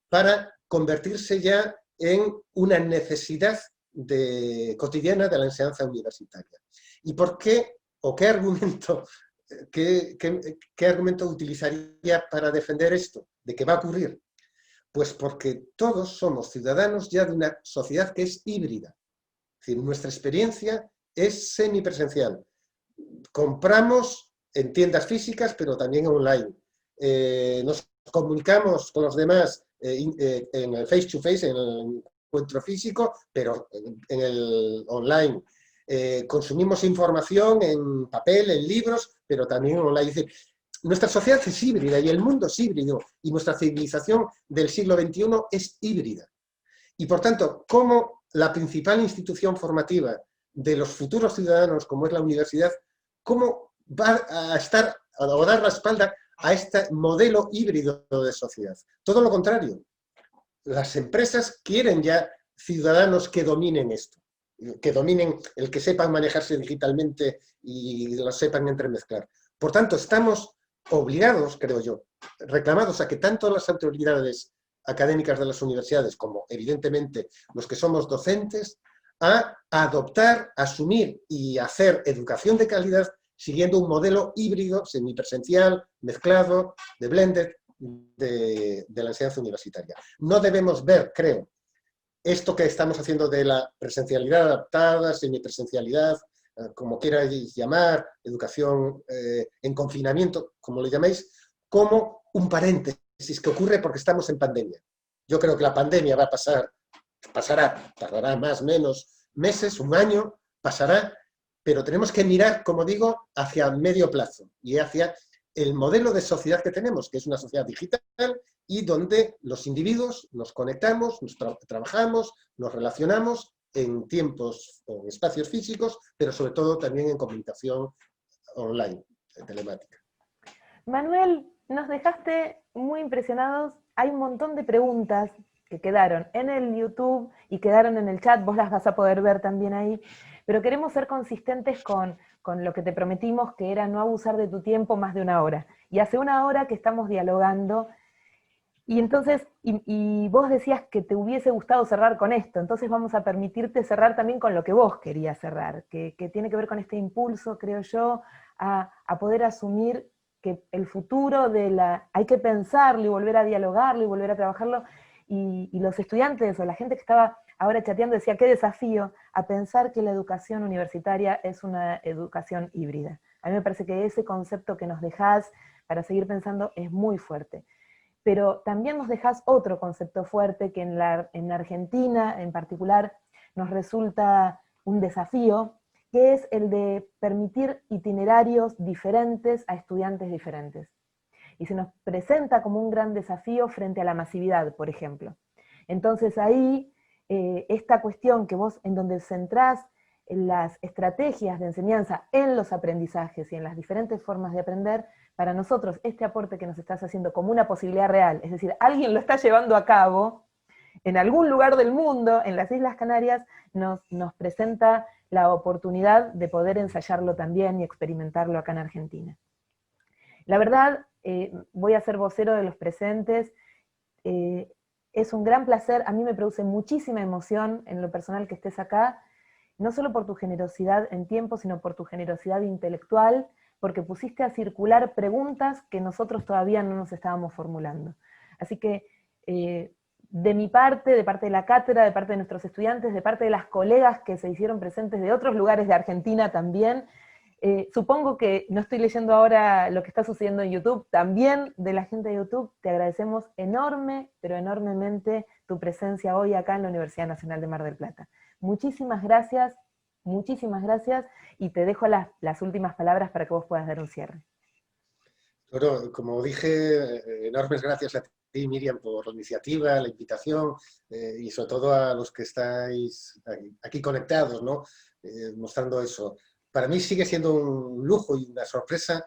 para convertirse ya en una necesidad cotidiana de la enseñanza universitaria. ¿Y por qué, o qué argumento utilizaría para defender esto, de que va a ocurrir? Pues porque todos somos ciudadanos ya de una sociedad que es híbrida. Es decir, nuestra experiencia es semipresencial. Compramos en tiendas físicas, pero también online. Nos comunicamos con los demás en el face-to-face, en el encuentro físico, pero en el online. Consumimos información en papel, en libros, pero también online. Es decir, nuestra sociedad es híbrida y el mundo es híbrido y nuestra civilización del siglo XXI es híbrida. Y por tanto, como la principal institución formativa de los futuros ciudadanos, como es la universidad, ¿cómo va a estar o dar la espalda a este modelo híbrido de sociedad? Todo lo contrario. Las empresas quieren ya ciudadanos que dominen esto, que dominen el que sepan manejarse digitalmente y lo sepan entremezclar. Por tanto, estamos obligados, creo yo, reclamados a que tanto las autoridades académicas de las universidades como, evidentemente, los que somos docentes, a adoptar, asumir y hacer educación de calidad siguiendo un modelo híbrido, semipresencial, mezclado, de blended, de la enseñanza universitaria. No debemos ver, creo, esto que estamos haciendo de la presencialidad adaptada, semipresencialidad, como queráis llamar, educación en confinamiento, como lo llaméis, como un paréntesis que ocurre porque estamos en pandemia. Yo creo que la pandemia va a tardará más, menos meses, un año, pasará, pero tenemos que mirar, como digo, hacia medio plazo y hacia el modelo de sociedad que tenemos, que es una sociedad digital y donde los individuos nos conectamos, trabajamos, nos relacionamos en tiempos o en espacios físicos, pero sobre todo también en comunicación online, telemática. Manuel, nos dejaste muy impresionados. Hay un montón de preguntas que quedaron en el YouTube y quedaron en el chat, vos las vas a poder ver también ahí, pero queremos ser consistentes con lo que te prometimos, que era no abusar de tu tiempo más de una hora. Y hace una hora que estamos dialogando, y entonces, y vos decías que te hubiese gustado cerrar con esto, entonces vamos a permitirte cerrar también con lo que vos querías cerrar, que tiene que ver con este impulso, creo yo, a poder asumir que el futuro hay que pensarlo y volver a dialogarlo y volver a trabajarlo, y los estudiantes o la gente que estaba ahora chateando decía, qué desafío a pensar que la educación universitaria es una educación híbrida. A mí me parece que ese concepto que nos dejás para seguir pensando es muy fuerte. Pero también nos dejás otro concepto fuerte que en Argentina en particular nos resulta un desafío, que es el de permitir itinerarios diferentes a estudiantes diferentes. Y se nos presenta como un gran desafío frente a la masividad, por ejemplo. Entonces ahí, esta cuestión que vos, en donde centrás las estrategias de enseñanza en los aprendizajes y en las diferentes formas de aprender, para nosotros este aporte que nos estás haciendo como una posibilidad real, es decir, alguien lo está llevando a cabo en algún lugar del mundo, en las Islas Canarias, nos presenta la oportunidad de poder ensayarlo también y experimentarlo acá en Argentina. La verdad, voy a ser vocero de los presentes, es un gran placer, a mí me produce muchísima emoción en lo personal que estés acá, no solo por tu generosidad en tiempo, sino por tu generosidad intelectual, porque pusiste a circular preguntas que nosotros todavía no nos estábamos formulando. Así que, de mi parte, de parte de la cátedra, de parte de nuestros estudiantes, de parte de las colegas que se hicieron presentes de otros lugares de Argentina también, supongo que no estoy leyendo ahora lo que está sucediendo en YouTube, también de la gente de YouTube, te agradecemos enorme, pero enormemente tu presencia hoy acá en la Universidad Nacional de Mar del Plata. Muchísimas gracias, y te dejo las últimas palabras para que vos puedas dar un cierre. Bueno, como dije, enormes gracias a ti, Miriam, por la iniciativa, la invitación, y sobre todo a los que estáis aquí conectados, ¿no? Mostrando eso. Para mí sigue siendo un lujo y una sorpresa,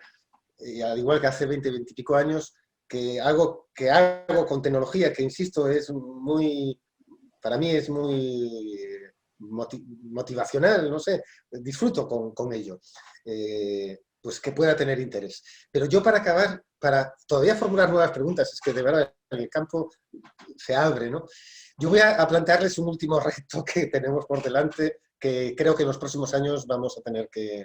al igual que hace 20 y pico años, que algo que hago con tecnología, que insisto, para mí es muy motivacional, no sé, disfruto con ello, pues que pueda tener interés. Pero yo, para acabar, para todavía formular nuevas preguntas, es que de verdad el campo se abre, ¿no? Yo voy a plantearles un último reto que tenemos por delante, que creo que en los próximos años vamos a tener que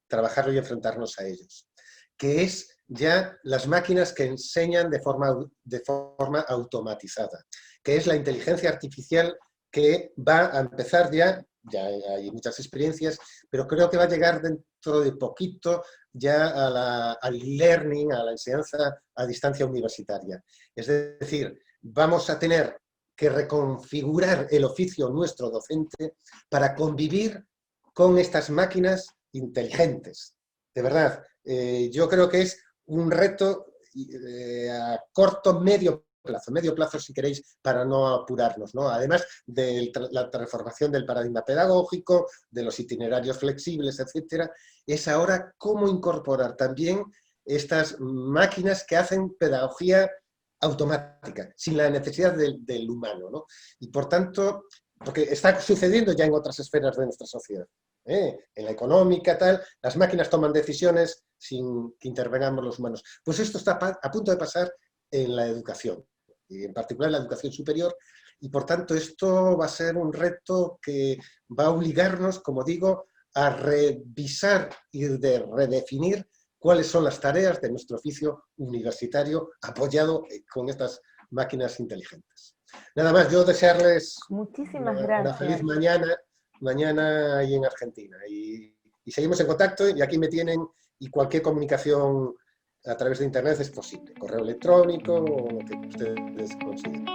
trabajarlo y enfrentarnos a ellos, que es ya las máquinas que enseñan de forma automatizada, que es la inteligencia artificial que va a empezar ya hay muchas experiencias, pero creo que va a llegar dentro de poquito ya al e-learning, a la enseñanza a distancia universitaria. Es decir, vamos a tener que reconfigurar el oficio nuestro docente para convivir con estas máquinas inteligentes. De verdad, yo creo que es un reto a corto, medio plazo si queréis, para no apurarnos, ¿no? Además de la transformación del paradigma pedagógico, de los itinerarios flexibles, etcétera, es ahora cómo incorporar también estas máquinas que hacen pedagogía automática, sin la necesidad del humano, ¿no? Y por tanto, porque está sucediendo ya en otras esferas de nuestra sociedad, en la económica, tal, las máquinas toman decisiones sin que intervengamos los humanos. Pues esto está a punto de pasar en la educación, y en particular en la educación superior, y por tanto esto va a ser un reto que va a obligarnos, como digo, a revisar y redefinir cuáles son las tareas de nuestro oficio universitario apoyado con estas máquinas inteligentes. Nada más, yo desearles una feliz mañana ahí en Argentina. Y seguimos en contacto, y aquí me tienen, y cualquier comunicación a través de internet es posible, correo electrónico o lo que ustedes consideren.